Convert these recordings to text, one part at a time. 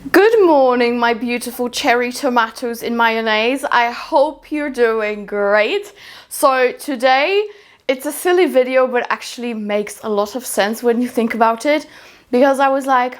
Good morning, my beautiful cherry tomatoes in mayonnaise. I hope you're doing great. So today it's a silly video, but actually makes a lot of sense when you think about it, because I was like,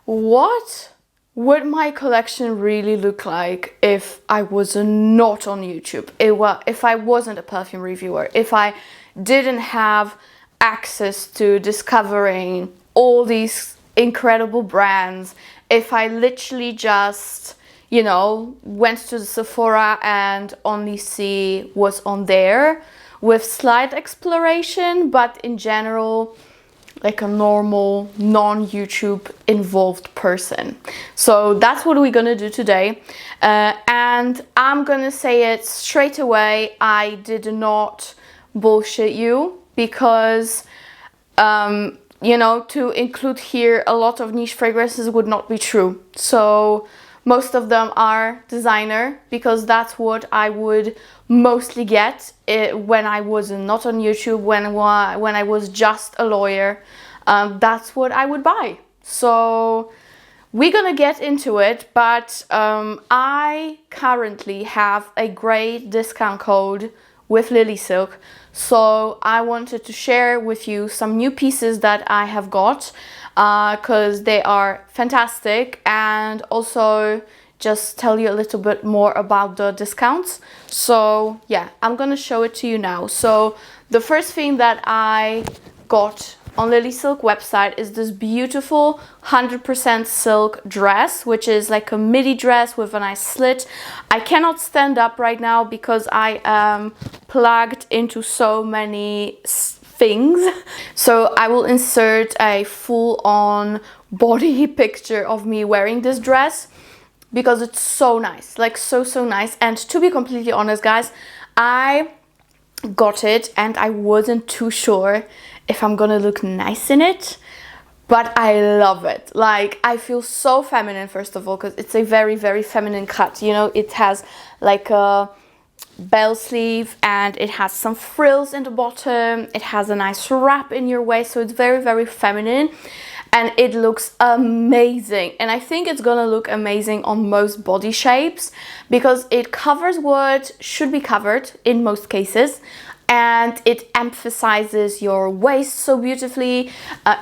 what would my collection really look like if I was not on YouTube? If I wasn't a perfume reviewer, if I didn't have access to discovering all these incredible brands, if I literally just, went to the Sephora and only see what's on there with slight exploration, but in general, like a normal, non-YouTube involved person. So that's what we're gonna do today. And I'm gonna say it straight away, I did not bullshit you, because to include here a lot of niche fragrances would not be true. So most of them are designer, because that's what I would mostly get when I was not on YouTube, when I was just a lawyer. That's what I would buy. So we're gonna get into it, but I currently have a great discount code with Lilly Silk. So I wanted to share with you some new pieces that I have got, because they are fantastic, and also just tell you a little bit more about the discounts. So yeah, I'm gonna show it to you now. So the first thing that I got on Lilly Silk website is this beautiful 100% silk dress, which is like a midi dress with a nice slit. I cannot stand up right now because I am plugged into so many things. So I will insert a full-on body picture of me wearing this dress, because it's so nice, like so nice. And to be completely honest, guys, I got it and I wasn't too sure if I'm gonna look nice in it, but I love it. Like, I feel so feminine, first of all, because it's a very feminine cut. It has like a bell sleeve and it has some frills in the bottom. It has a nice wrap in your waist, so it's very feminine, and it looks amazing. And I think it's gonna look amazing on most body shapes, because it covers what should be covered in most cases, and it emphasizes your waist so beautifully.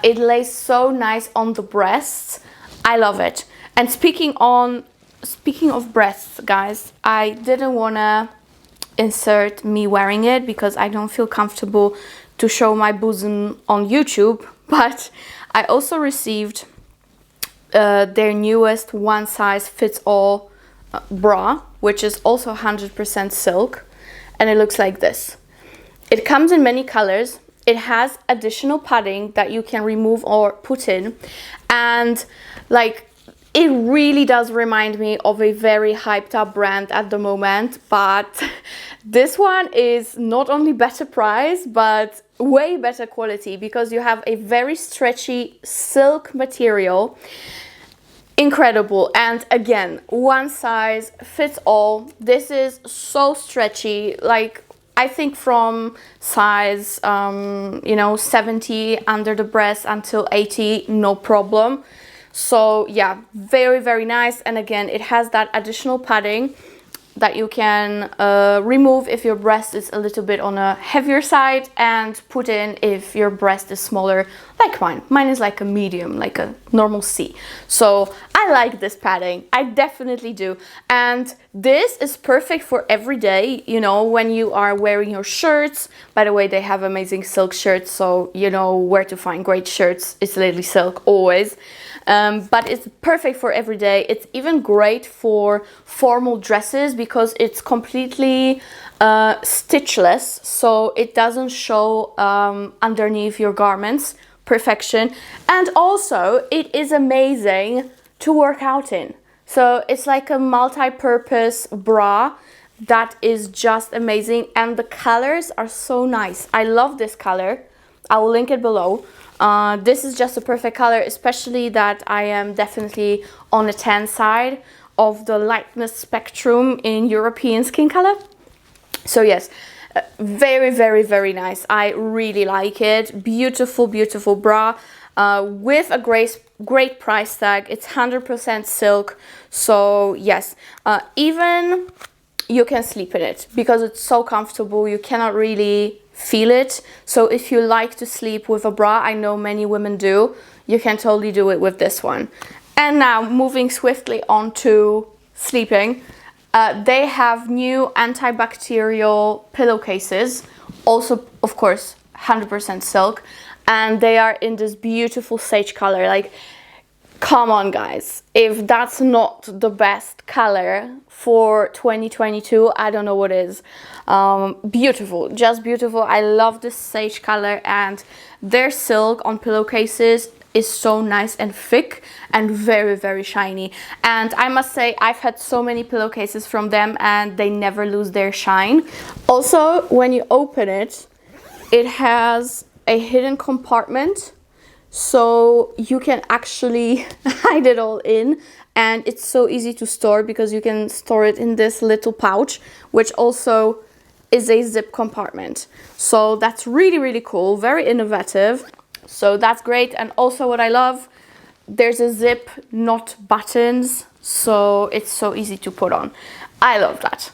It lays so nice on the breasts. I love it. And speaking of breasts, guys, I didn't wanna insert me wearing it because I don't feel comfortable to show my bosom on YouTube, but I also received their newest one size fits all bra, which is also 100% silk, and it looks like this. It comes in many colors. It has additional padding that you can remove or put in, and like, it really does remind me of a very hyped up brand at the moment, but this one is not only better price, but way better quality, because you have a very stretchy silk material. Incredible. And again, one size fits all. This is so stretchy, like I think from size 70 under the breast until 80, no problem. So yeah, very nice. And again, it has that additional padding that you can remove if your breast is a little bit on a heavier side, and put in if your breast is smaller, like mine. Mine is like a medium, like a normal C. So I like this padding, I definitely do. And this is perfect for every day, when you are wearing your shirts. By the way, they have amazing silk shirts, so you know where to find great shirts. It's Lilly Silk always. But it's perfect for every day. It's even great for formal dresses, because it's completely stitchless, so it doesn't show underneath your garments. Perfection. And also, it is amazing to work out in. So it's like a multi-purpose bra that is just amazing, and the colors are so nice. I love this color. I will link it below. This is just a perfect color, especially that I am definitely on the tan side of the lightness spectrum in European skin color. So yes, very nice. I really like it. Beautiful bra. with a great price tag. It's 100% silk, so yes, even you can sleep in it because it's so comfortable. You cannot really feel it. So if you like to sleep with a bra, I know many women do, you can totally do it with this one. And now moving swiftly on to sleeping, they have new antibacterial pillowcases, also of course 100% silk, and they are in this beautiful sage color. Like, come on guys, if that's not the best color for 2022, I don't know what is. Beautiful, just beautiful. I love this sage color, and their silk on pillowcases is so nice and thick and very, very shiny. And I must say, I've had so many pillowcases from them and they never lose their shine. Also, when you open it, it has a hidden compartment, so you can actually hide it all in, and it's so easy to store because you can store it in this little pouch, which also is a zip compartment. So that's really, really cool, very innovative. So that's great. And also what I love, there's a zip, not buttons, so it's so easy to put on. I love that.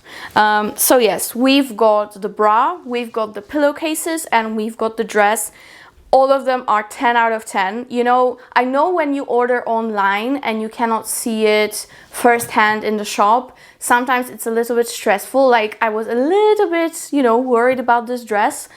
So yes, we've got the bra, we've got the pillowcases, and we've got the dress. All of them are 10 out of 10. You know, I know when you order online and you cannot see it firsthand in the shop, sometimes it's a little bit stressful. Like, I was a little bit, you know, worried about this dress,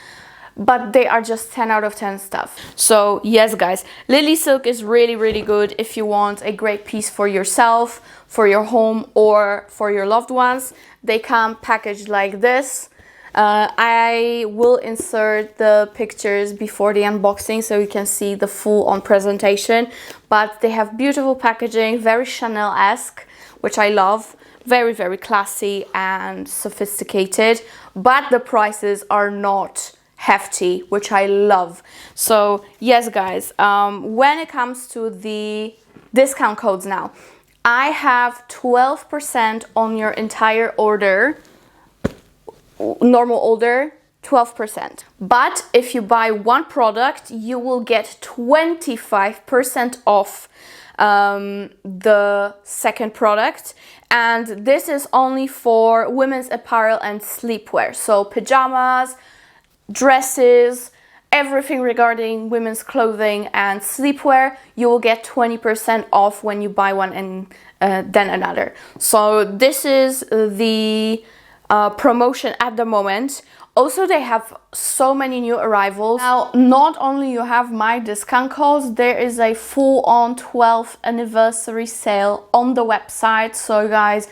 but they are just 10 out of 10 stuff. So yes guys, Lilysilk is really, really good if you want a great piece for yourself, for your home, or for your loved ones. They come packaged like this. I will insert the pictures before the unboxing so you can see the full on presentation, but they have beautiful packaging, very Chanel-esque, which I love. Very, very classy and sophisticated, but the prices are not hefty, which I love. So yes guys, when it comes to the discount codes now, I have 12% on your entire order, normal order, 12%. But if you buy one product, you will get 25% off the second product, and this is only for women's apparel and sleepwear, so pajamas, dresses, everything regarding women's clothing and sleepwear. You will get 20% off when you buy one and then another. So this is the promotion at the moment. Also, they have so many new arrivals. Now, not only you have my discount codes, there is a full-on 12th anniversary sale on the website. So guys,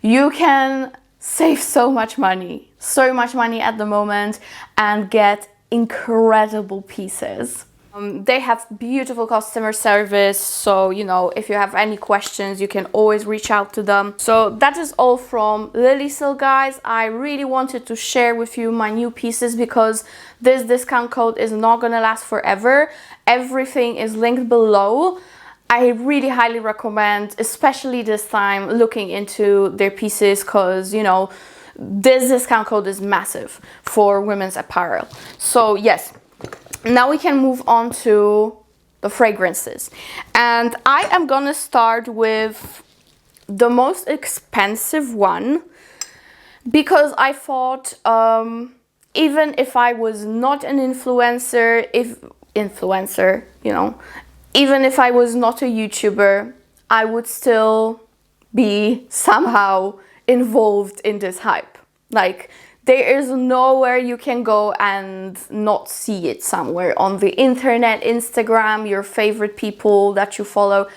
you can save so much money at the moment and get incredible pieces. They have beautiful customer service, so you know, if you have any questions, you can always reach out to them. So that is all from Lilysilk, guys. I really wanted to share with you my new pieces because this discount code is not gonna last forever. Everything is linked below. I really highly recommend, especially this time, looking into their pieces because, you know, this discount code is massive for women's apparel. So yes, now we can move on to the fragrances. And I am gonna start with the most expensive one because I thought, even if I was not an influencer, you know, even if I was not a YouTuber, I would still be somehow involved in this hype. Like, there is nowhere you can go and not see it somewhere on the internet, Instagram, your favorite people that you follow.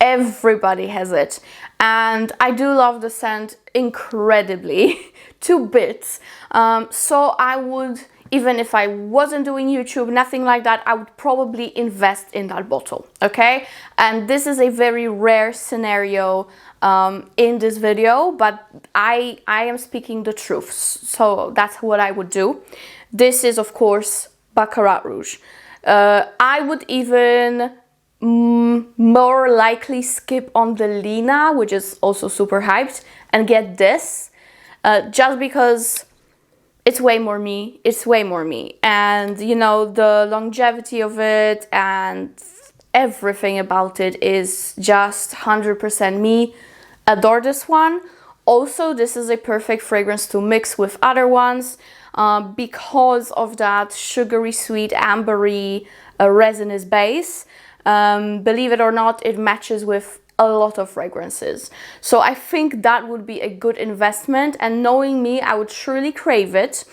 Everybody has it. And I do love the scent incredibly, to bits. So I would, even if I wasn't doing YouTube, nothing like that, I would probably invest in that bottle, okay? And this is a very rare scenario in this video, but I am speaking the truth, so that's what I would do. This is, of course, Baccarat Rouge. I would even more likely skip on the Lina, which is also super hyped, and get this, just because it's way more me. It's way more me. And, you know, the longevity of it and everything about it is just 100% me. Adore this one. Also, this is a perfect fragrance to mix with other ones because of that sugary, sweet, ambery, resinous base. Believe it or not, it matches with a lot of fragrances. So I think that would be a good investment, and knowing me, I would surely crave it.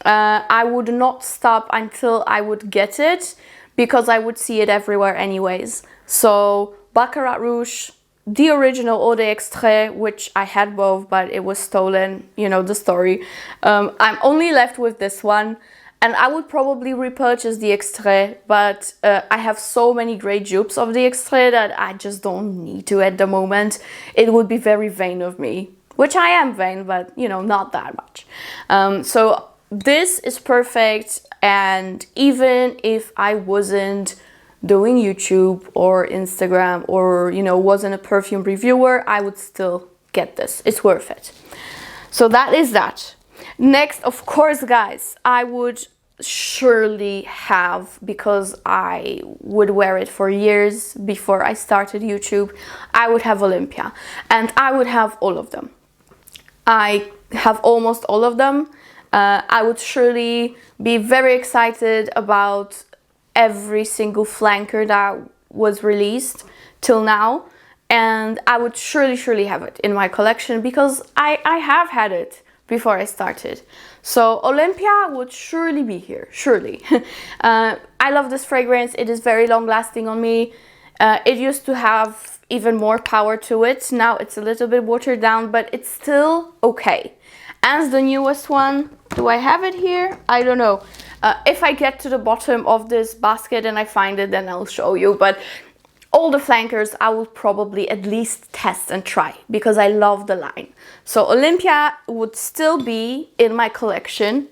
I would not stop until I would get it, because I would see it everywhere anyways. So Baccarat Rouge, the original Eau d'Extrait, which I had both, but it was stolen, you know the story. I'm only left with this one, and I would probably repurchase the Extrait, but I have so many great dupes of the Extrait that I just don't need to at the moment. It would be very vain of me, which I am vain, but you know, not that much. So this is perfect, and even if I wasn't doing YouTube or Instagram, or you know, wasn't a perfume reviewer, I would still get this. It's worth it. So that is that. Next, of course, guys, I would surely have, because I would wear it for years before I started YouTube, I would have Olympea, and I would have all of them. I have almost all of them. I would surely be very excited about every single flanker that was released till now, and I would surely have it in my collection, because I have had it before I started. So Olympea would surely be here, surely. I love this fragrance. It is very long lasting on me. It used to have even more power to it. Now it's a little bit watered down, but it's still okay. And the newest one, do I have it here? I don't know. If I get to the bottom of this basket and I find it, then I'll show you. But all the flankers I will probably at least test and try, because I love the line. So Olympea would still be in my collection.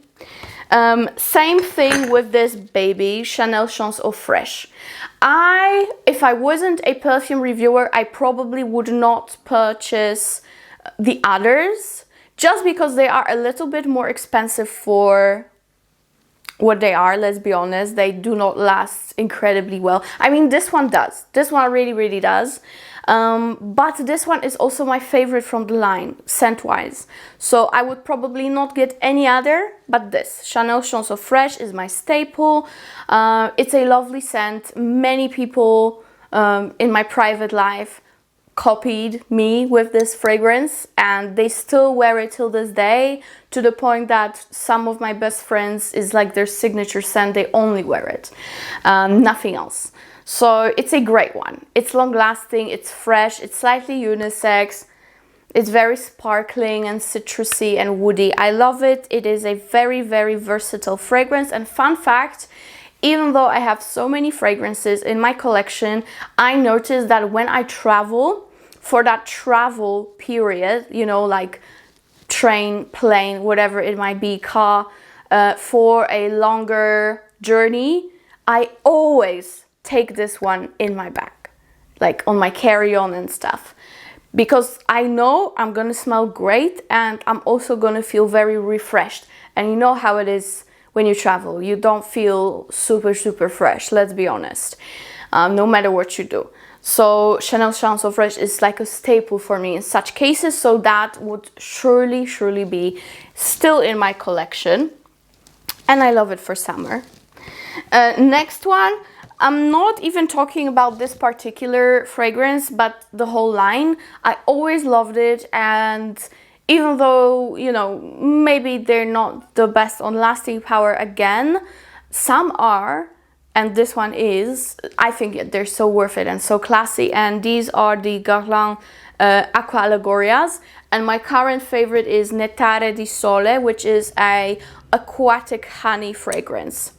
Same thing with this baby, Chanel Chance Eau Fraiche. If I wasn't a perfume reviewer, I probably would not purchase the others, just because they are a little bit more expensive for what they are. Let's be honest, they do not last incredibly well. I mean, this one does. This one really does. But this one is also my favorite from the line, scent-wise. So I would probably not get any other, but this. Chanel Chance Eau Fraiche is my staple. It's a lovely scent. Many people in my private life copied me with this fragrance, and they still wear it till this day, to the point that some of my best friends is like their signature scent. They only wear it, nothing else. So it's a great one. It's long lasting, it's fresh, it's slightly unisex, it's very sparkling and citrusy and woody. I love it. It is a very versatile fragrance. And fun fact, even though I have so many fragrances in my collection, I noticed that when I travel, for that travel period, you know, like train, plane, whatever it might be, car, for a longer journey, I always take this one in my bag, like on my carry-on and stuff, because I know I'm gonna smell great, and I'm also gonna feel very refreshed. And you know how it is when you travel, you don't feel super fresh, let's be honest, no matter what you do. So Chanel Chance Eau Fraiche is like a staple for me in such cases, so that would surely be still in my collection, and I love it for summer. Next one, I'm not even talking about this particular fragrance, but the whole line. I always loved it, and even though, you know, maybe they're not the best on lasting power again, some are. And this one is, I think they're so worth it and so classy. And these are the Guerlain Aqua Allegorias. And my current favorite is Nettare di Sole, which is a aquatic honey fragrance.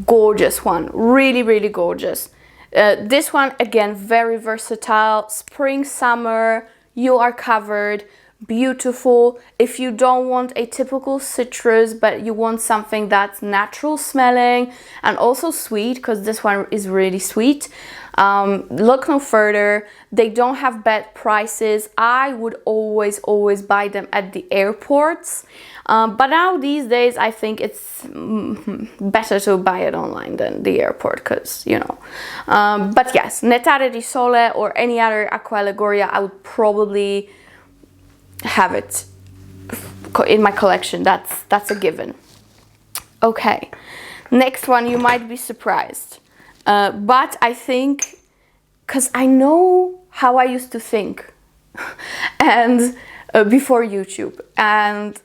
Gorgeous one, really gorgeous. This one, again, very versatile. Spring, summer, you are covered. beautiful. If you don't want a typical citrus, but you want something that's natural smelling and also sweet, because this one is really sweet, look no further. They don't have bad prices. I would always buy them at the airports, but now these days I think it's better to buy it online than the airport, because you know. But yes, Nettare di Sole or any other Aqua Allegoria, I would probably have it in my collection. That's a given. Okay, next one, you might be surprised, but I think, because I know how I used to think and before YouTube, and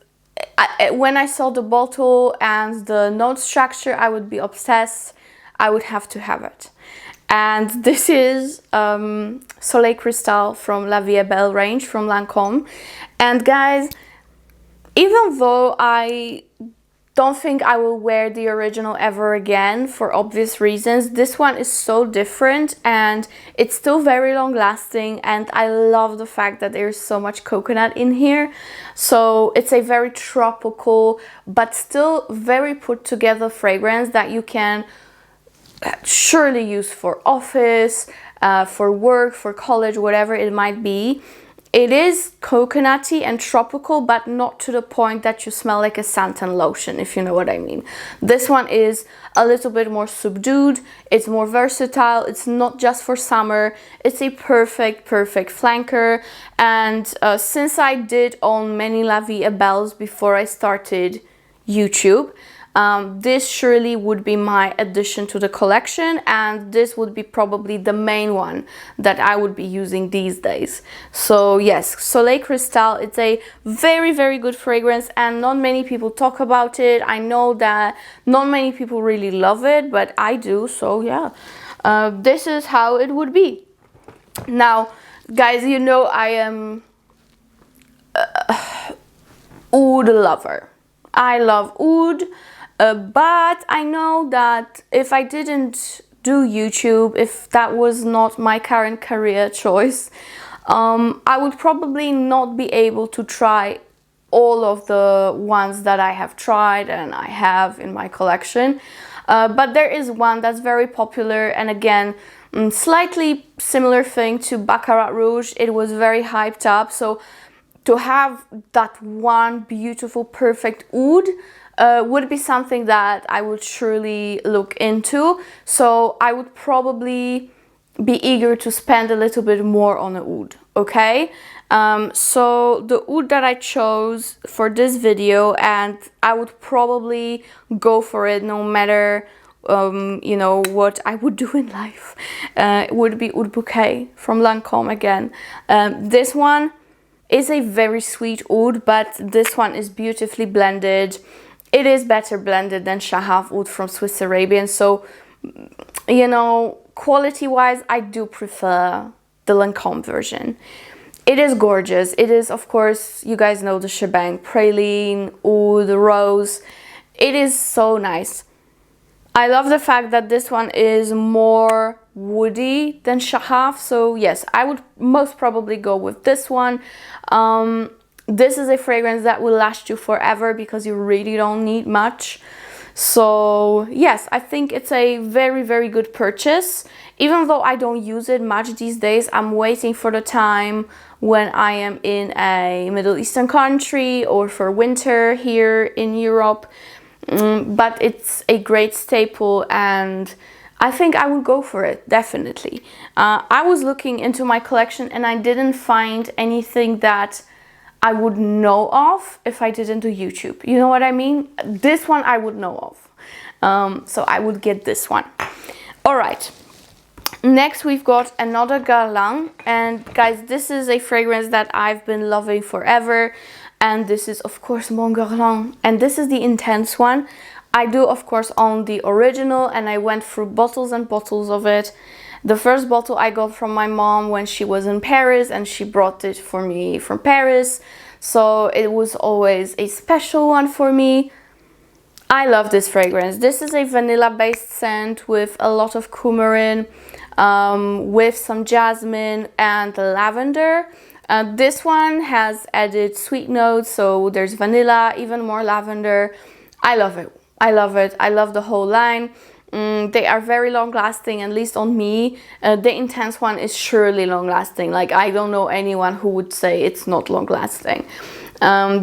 when I saw the bottle and the note structure, I would be obsessed. I would have to have it. And this is Soleil Cristal from La Vie Belle range from Lancome. And guys, even though I don't think I will wear the original ever again for obvious reasons, this one is so different and it's still very long lasting, and I love the fact that there's so much coconut in here. So it's a very tropical but still very put together fragrance that you can surely use for office, for work, for college, whatever it might be. It is coconutty and tropical, but not to the point that you smell like a suntan lotion, if you know what I mean. This one is a little bit more subdued. It's more versatile. It's not just for summer. It's a perfect flanker. And since I did own many La Vie Belles before I started YouTube, this surely would be my addition to the collection, and this would be probably the main one that I would be using these days. So yes, Soleil Cristal, it's a very good fragrance, and not many people talk about it. I know that not many people really love it, but I do, so yeah. This is how it would be. Now, guys, you know I am Oud lover. I love Oud. But I know that if I didn't do YouTube, if that was not my current career choice, I would probably not be able to try all of the ones that I have tried and I have in my collection. But there is one that's very popular, and again, slightly similar thing to Baccarat Rouge. It was very hyped up, so to have that one beautiful, perfect Oud would be something that I would surely look into. So I would probably be eager to spend a little bit more on a Oud, okay? So the Oud that I chose for this video, and I would probably go for it no matter you know what I would do in life, would be Oud Boquet from Lancome again. This one is a very sweet Oud, but this one is beautifully blended. It is better blended than Chahaf Oud from Swiss Arabian. So, you know, quality-wise, I do prefer the Lancome version. It is gorgeous. It is, of course, you guys know the shebang. Praline, Oud, Rose. It is so nice. I love the fact that this one is more woody than Chahaf. So, yes, I would most probably go with this one. This is a fragrance that will last you forever because you really don't need much. So yes, I think it's a very good purchase. Even though I don't use it much these days, I'm waiting for the time when I am in a Middle Eastern country or for winter here in Europe. But it's a great staple, and I think I would go for it, definitely. I was looking into my collection and I didn't find anything that I would know of if I didn't do YouTube. You know what I mean? This one I would know of. So I would get this one. All right. Next we've got another Guerlain. And guys, this is a fragrance that I've been loving forever. And this is, of course, Mon Guerlain. And this is the intense one. I do, of course, own the original, and I went through bottles and bottles of it. The first bottle I got from my mom when she was in Paris, and she brought it for me from Paris. So it was always a special one for me. I love this fragrance. This is a vanilla-based scent with a lot of coumarin. with some jasmine and lavender. This one has added sweet notes, so there's vanilla, even more lavender. I love it. I love it. I love the whole line. They are very long lasting, at least on me. The Intense one is surely long lasting. Like, I don't know anyone who would say it's not long lasting.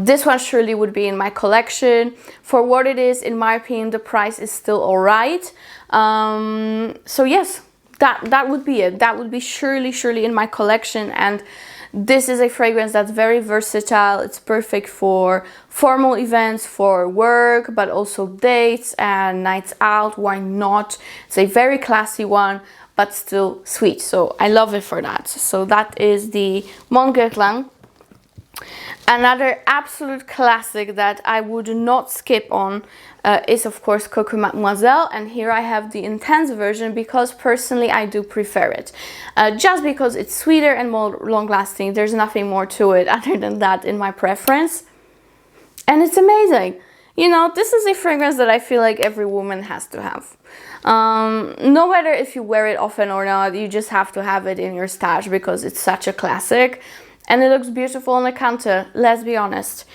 This one surely would be in my collection. For what it is, in my opinion, the price is still alright. So yes, that would be it. That would be surely in my collection. And this is a fragrance that's very versatile. It's perfect for formal events, for work, but also dates and nights out. Why not? It's a very classy one, but still sweet. So I love it for that. So that is the Guerlain. Another absolute classic that I would not skip on is of course Coco Mademoiselle, and here I have the Intense version because personally I do prefer it. Just because it's sweeter and more long lasting. There's nothing more to it other than that in my preference. And it's amazing. You know, this is a fragrance that I feel like every woman has to have. No matter if you wear it often or not, you just have to have it in your stash because it's such a classic. And it looks beautiful on the counter, let's be honest.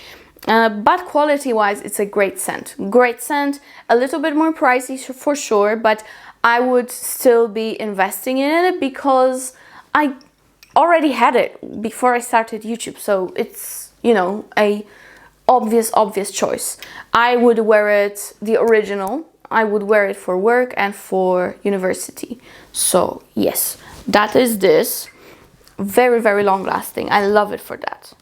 But quality-wise, it's a great scent. Great scent, a little bit more pricey for sure, but I would still be investing in it because I already had it before I started YouTube. So it's, you know, a obvious choice. I would wear it, the original. I would wear it for work and for university. So yes, that is this. Very long lasting. I love it for that.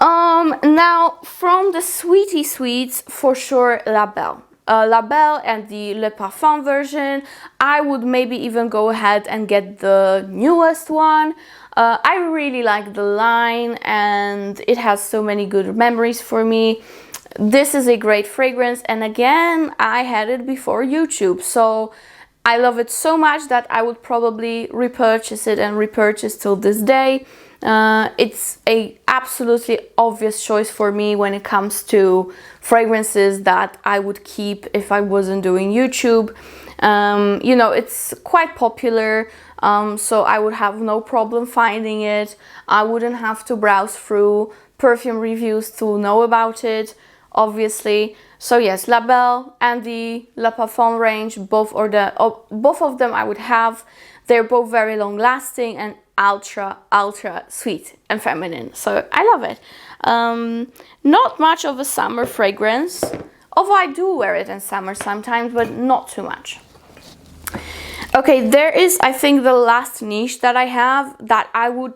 Now from the sweetie sweets, for sure La Belle. La Belle and the Le Parfum version. I would maybe even go ahead and get the newest one. I really like the line and it has so many good memories for me. This is a great fragrance, and again, I had it before YouTube, so I love it so much that I would probably repurchase it and repurchase till this day. It's a absolutely obvious choice for me when it comes to fragrances that I would keep if I wasn't doing YouTube. You know, it's quite popular, so I would have no problem finding it. I wouldn't have to browse through perfume reviews to know about it, obviously. So yes, La Belle and the Le Parfum range, both of them I would have. They're both very long lasting and ultra sweet and feminine. So I love it. Not much of a summer fragrance, although I do wear it in summer sometimes, but not too much. Okay, there is, I think, the last niche that I have that I would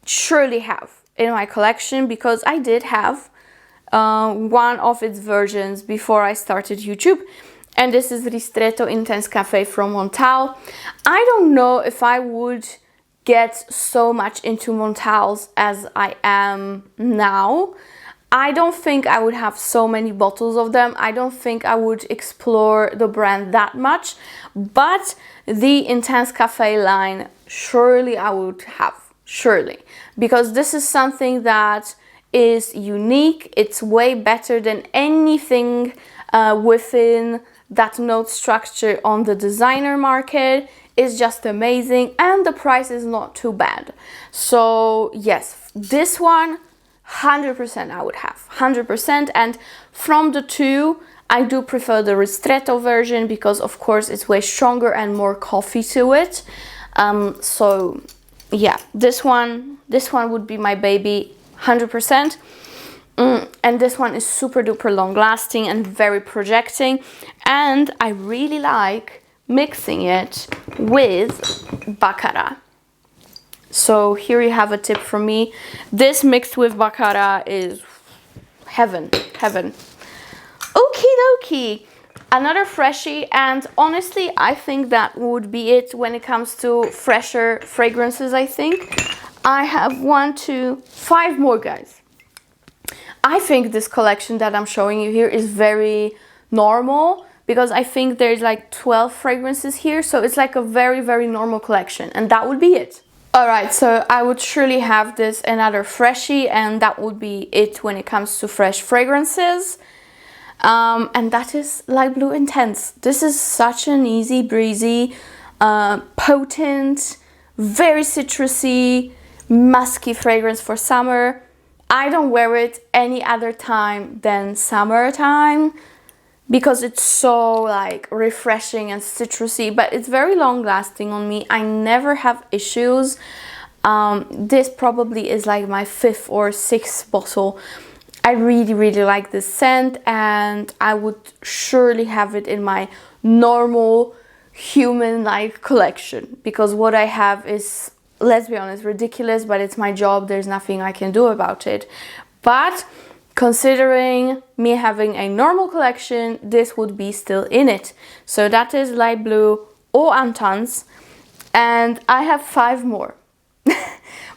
surely have in my collection, because I did have one of its versions before I started YouTube, and this is Ristretto Intense Café from Montale. I don't know if I would get so much into Montales as I am now. I don't think I would have so many bottles of them. I don't think I would explore the brand that much, but the Intense Café line, surely I would have, surely, because this is something that is unique. It's way better than anything within that note structure on the designer market. It's just amazing, and the price is not too bad. So yes, this one 100% I would have, 100%. And from the two, I do prefer the Ristretto version because of course it's way stronger and more coffee to it. So yeah, this one would be my baby, 100%. And this one is super duper long lasting and very projecting, and I really like mixing it with Baccarat. So here you have a tip from me. This mixed with Baccarat is heaven. Okie dokie. Another freshie, and honestly I think that would be it when it comes to fresher fragrances. I think I have 1, 2, 5 more, guys. I think this collection that I'm showing you here is very normal, because I think there's like 12 fragrances here, so it's like a very normal collection, and that would be it. Alright, so I would surely have this another freshie, and that would be it when it comes to fresh fragrances. And that is Light Blue Intense. This is such an easy breezy, potent, very citrusy, musky fragrance for summer. I don't wear it any other time than summertime because it's so like refreshing and citrusy, but it's very long lasting on me. I never have issues. This probably is like my 5th or 6th bottle. I really like this scent, and I would surely have it in my normal human-like collection, because what I have is, let's be honest, ridiculous, but it's my job. There's nothing I can do about it. But considering me having a normal collection, this would be still in it. So that is light blue Eau Intense, and I have 5 more.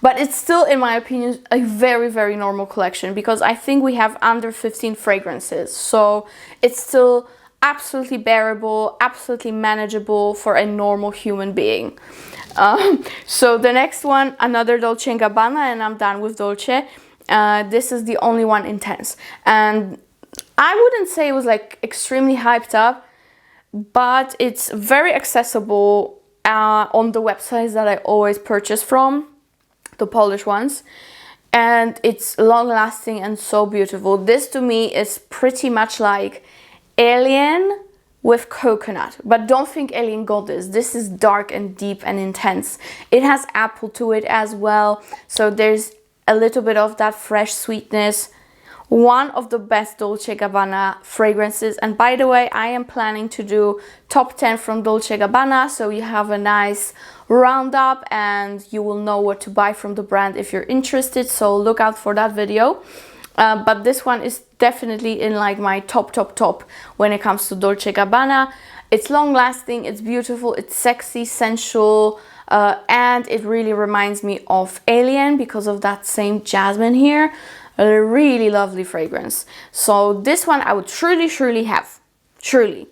But it's still, in my opinion, a very normal collection, because I think we have under 15 fragrances. So it's still absolutely bearable, absolutely manageable for a normal human being. So the next one, another Dolce&Gabbana, and I'm done with Dolce. This is the only one intense. And I wouldn't say it was like extremely hyped up, but it's very accessible on the websites that I always purchase from, the Polish ones, and it's long lasting and so beautiful. This to me is pretty much like Alien with coconut, but don't think Alien got this. This is dark and deep and intense. It has apple to it as well, so there's a little bit of that fresh sweetness. One of the best Dolce&Gabbana fragrances, and by the way, I am planning to do top 10 from Dolce&Gabbana, so you have a nice roundup and you will know what to buy from the brand if you're interested, so look out for that video. But this one is definitely in like my top when it comes to Dolce&Gabbana. It's long lasting, it's beautiful, it's sexy, sensual, and it really reminds me of Alien because of that same jasmine here. A really lovely fragrance. So this one I would surely have. Surely.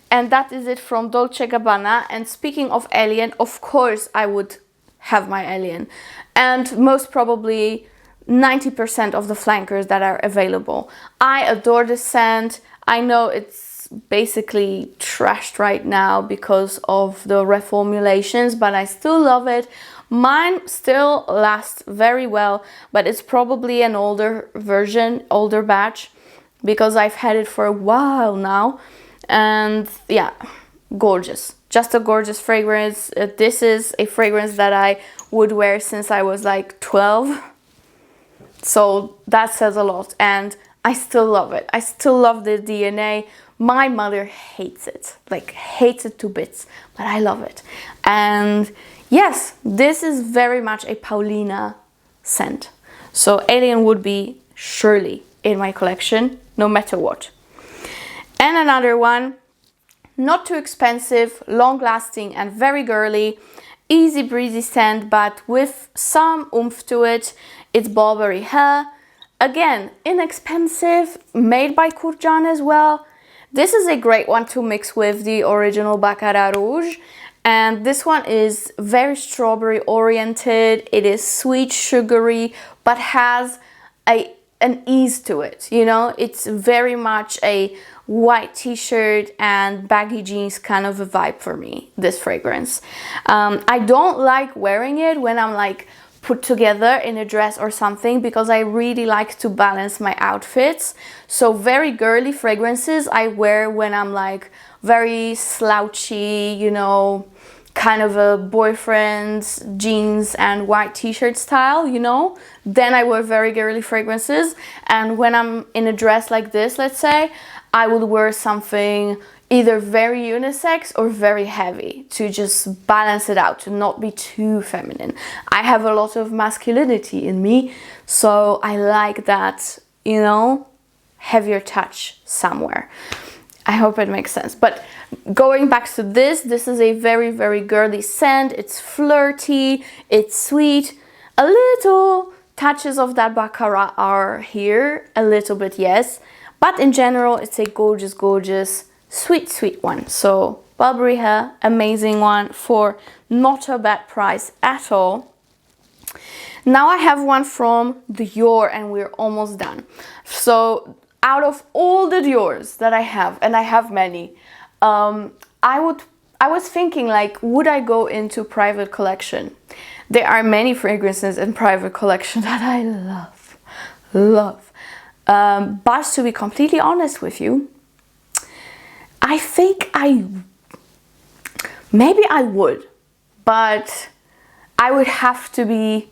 And that is it from Dolce&Gabbana. And speaking of Alien, of course I would have my Alien. And most probably 90% of the flankers that are available. I adore this scent. I know it's basically trashed right now because of the reformulations, but I still love it. Mine still lasts very well, but it's probably an older version, older batch, because I've had it for a while now. And yeah, gorgeous. Just a gorgeous fragrance. This is a fragrance that I would wear since I was like 12. So that says a lot, and I still love it. I still love the DNA. My mother hates it, like hates it to bits, but I love it. And yes, this is very much a Paulina scent. So Alien would be surely in my collection, no matter what. And another one, not too expensive, long lasting and very girly, easy breezy scent, but with some oomph to it. It's Burberry Her. Again, inexpensive, made by Kurkdjian as well. This is a great one to mix with the original Baccarat Rouge. And this one is very strawberry oriented. It is sweet, sugary, but has an ease to it. You know, it's very much a white t-shirt and baggy jeans kind of a vibe for me, this fragrance. I don't like wearing it when I'm like put together in a dress or something, because I really like to balance my outfits. So very girly fragrances I wear when I'm like very slouchy, you know, kind of a boyfriend's jeans and white t-shirt style, you know. Then I wear very girly fragrances. And when I'm in a dress like this, let's say, I would wear something either very unisex or very heavy to just balance it out, to not be too feminine. I have a lot of masculinity in me, so I like that, you know, heavier touch somewhere. I hope it makes sense. But going back to this is a very girly scent. It's flirty, it's sweet, a little touches of that Baccarat are here, a little bit, yes, but in general it's a gorgeous sweet one. So Burberry Her, amazing one for not a bad price at all. Now I have one from Dior and we're almost done. So out of all the Diors that I have, and I have many, I would I was thinking like, would I go into private collection? There are many fragrances in private collection that I love. But to be completely honest with you, I think maybe I would, but I would have to be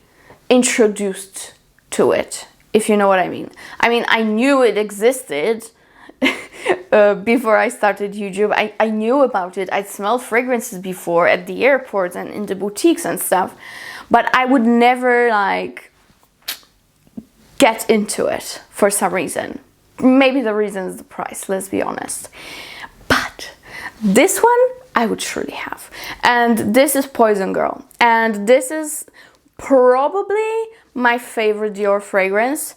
introduced to it, if you know what I mean. I mean, I knew it existed before I started YouTube. I knew about it. I'd smelled fragrances before at the airport and in the boutiques and stuff, but I would never like get into it for some reason. Maybe the reason is the price, let's be honest. But this one I would surely have. And this is Poison Girl. And this is probably my favorite Dior fragrance.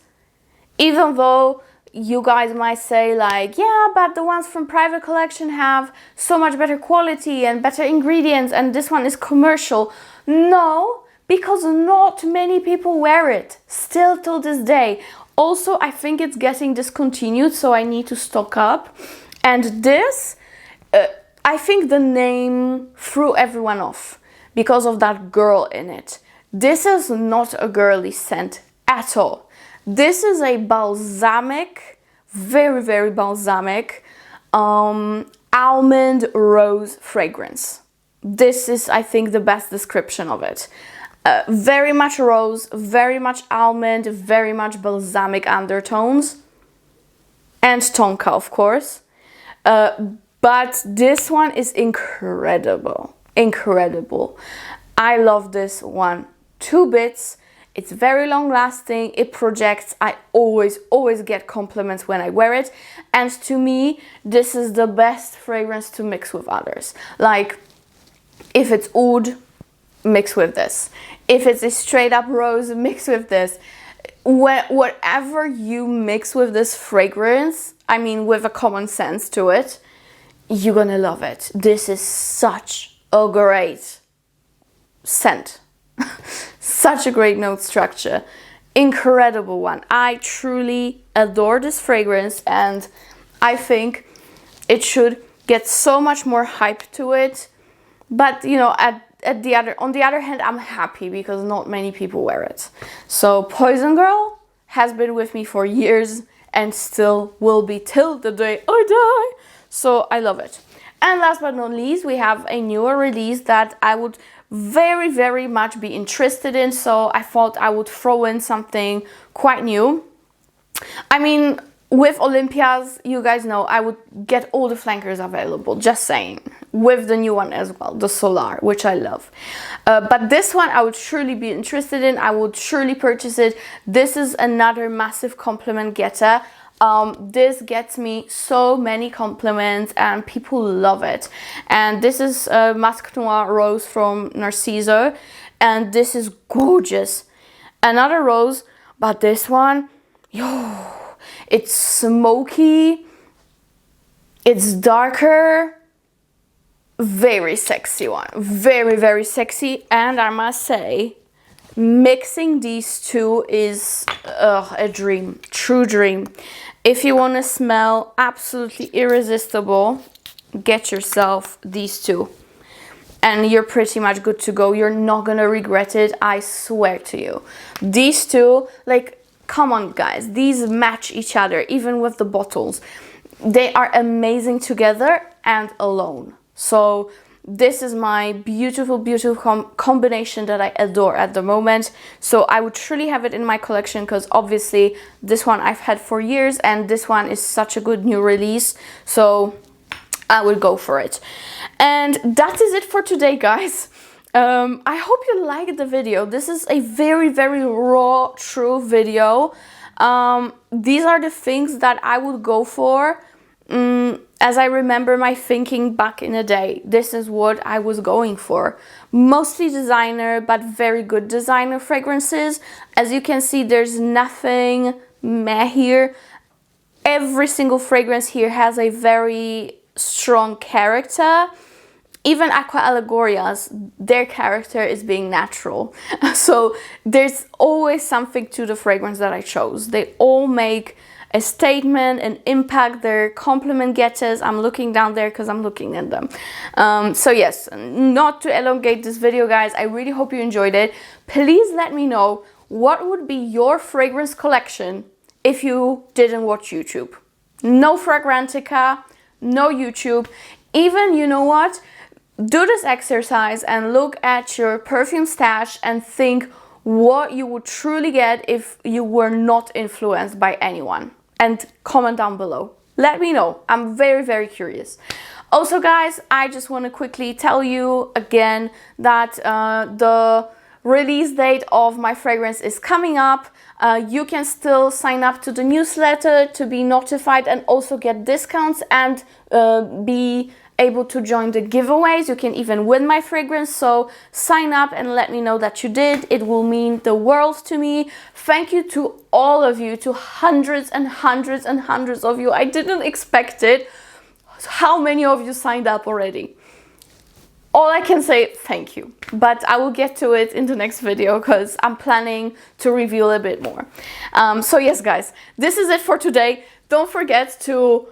Even though you guys might say like, yeah, but the ones from private collection have so much better quality and better ingredients and this one is commercial. No, because not many people wear it still till this day. Also, I think it's getting discontinued, so I need to stock up. And this, I think the name threw everyone off because of that girl in it. This is not a girly scent at all. This is a balsamic, very, very balsamic, almond rose fragrance. This is, I think, the best description of it. Very much rose, very much almond, very much balsamic undertones. And tonka, of course. But this one is incredible. Incredible. I love this one. 2 bits. It's very long lasting. It projects. I always get compliments when I wear it. And to me, this is the best fragrance to mix with others. Like, if it's oud, mix with this. If it's a straight up rose, mix with this. Whatever you mix with this fragrance, I mean with a common sense to it, you're gonna love it. This is such a great scent. Such a great note structure. Incredible one. I truly adore this fragrance and I think it should get so much more hype to it. But you know, on the other hand, I'm happy because not many people wear it. So Poison Girl has been with me for years and still will be till the day I die. So I love it. And last but not least, we have a newer release that I would very, very much be interested in. So I thought I would throw in something quite new. I mean, with Olympeas, you guys know I would get all the flankers available, just saying. With the new one as well, the Solar, which I love. But this one I would surely be interested in. I would surely purchase it. This is another massive compliment getter. This gets me so many compliments and people love it. And this is Masque Noir Rose from Narciso. And this is gorgeous. Another rose, but this one, yo, it's smoky. It's darker. Very sexy one. Very, very sexy. And I must say, mixing these two is a dream. True dream. If you want to smell absolutely irresistible, get yourself these two. And you're pretty much good to go. You're not going to regret it. I swear to you. These two, like, come on, guys. These match each other, even with the bottles. They are amazing together and alone. So this is my beautiful, beautiful combination that I adore at the moment. So I would truly have it in my collection because obviously this one I've had for years and this one is such a good new release. So I would go for it. And that is it for today, guys. I hope you liked the video. This is a very, very raw, true video. These are the things that I would go for. As I remember my thinking back in the day, this is what I was going for. Mostly designer, but very good designer fragrances. As you can see, there's nothing meh here. Every single fragrance here has a very strong character. Even Aqua Allegorias, their character is being natural. So there's always something to the fragrance that I chose. They all make a statement, an impact. They're compliment getters. I'm looking down there because I'm looking at them. So yes, not to elongate this video, guys, I really hope you enjoyed it. Please let me know what would be your fragrance collection if you didn't watch YouTube. No Fragrantica, no YouTube. Even, you know what? Do this exercise and look at your perfume stash and think what you would truly get if you were not influenced by anyone. And comment down below. Let me know. I'm very, very curious. Also, guys, I just want to quickly tell you again that the release date of my fragrance is coming up. You can still sign up to the newsletter to be notified and also get discounts and be able to join the giveaways. You can even win my fragrance, so sign up and let me know that you did. It will mean the world to me. Thank you to all of you, to hundreds and hundreds and hundreds of you. I didn't expect it. How many of you signed up already? All I can say, thank you. But I will get to it in the next video because I'm planning to reveal a bit more. So yes, guys, this is it for today. Don't forget to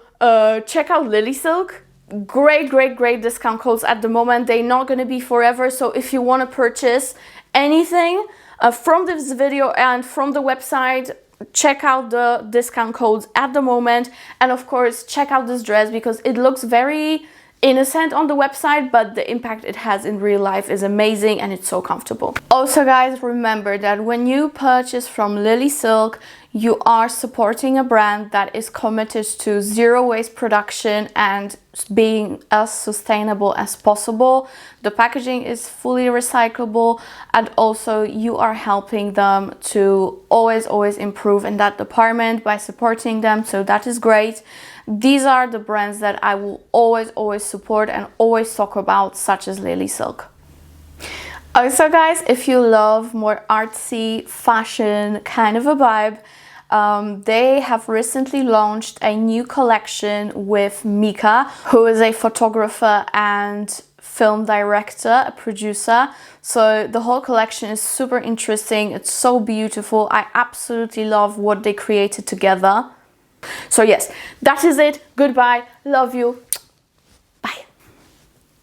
check out Lilysilk. Great discount codes at the moment. They're not going to be forever, so if you want to purchase anything from this video and from the website, check out the discount codes at the moment. And of course, check out this dress because it looks very innocent on the website, but the impact it has in real life is amazing and it's so comfortable. Also, guys, remember that when you purchase from Lilysilk, you are supporting a brand that is committed to zero waste production and being as sustainable as possible. The packaging is fully recyclable, and also you are helping them to always improve in that department by supporting them, so that is great. These are the brands that I will always support and always talk about, such as Lilysilk. Also, guys, if you love more artsy fashion kind of a vibe, they have recently launched a new collection with Mika, who is a photographer and film director, a producer. So the whole collection is super interesting. It's so beautiful. I absolutely love what they created together. So yes, that is it. Goodbye. Love you.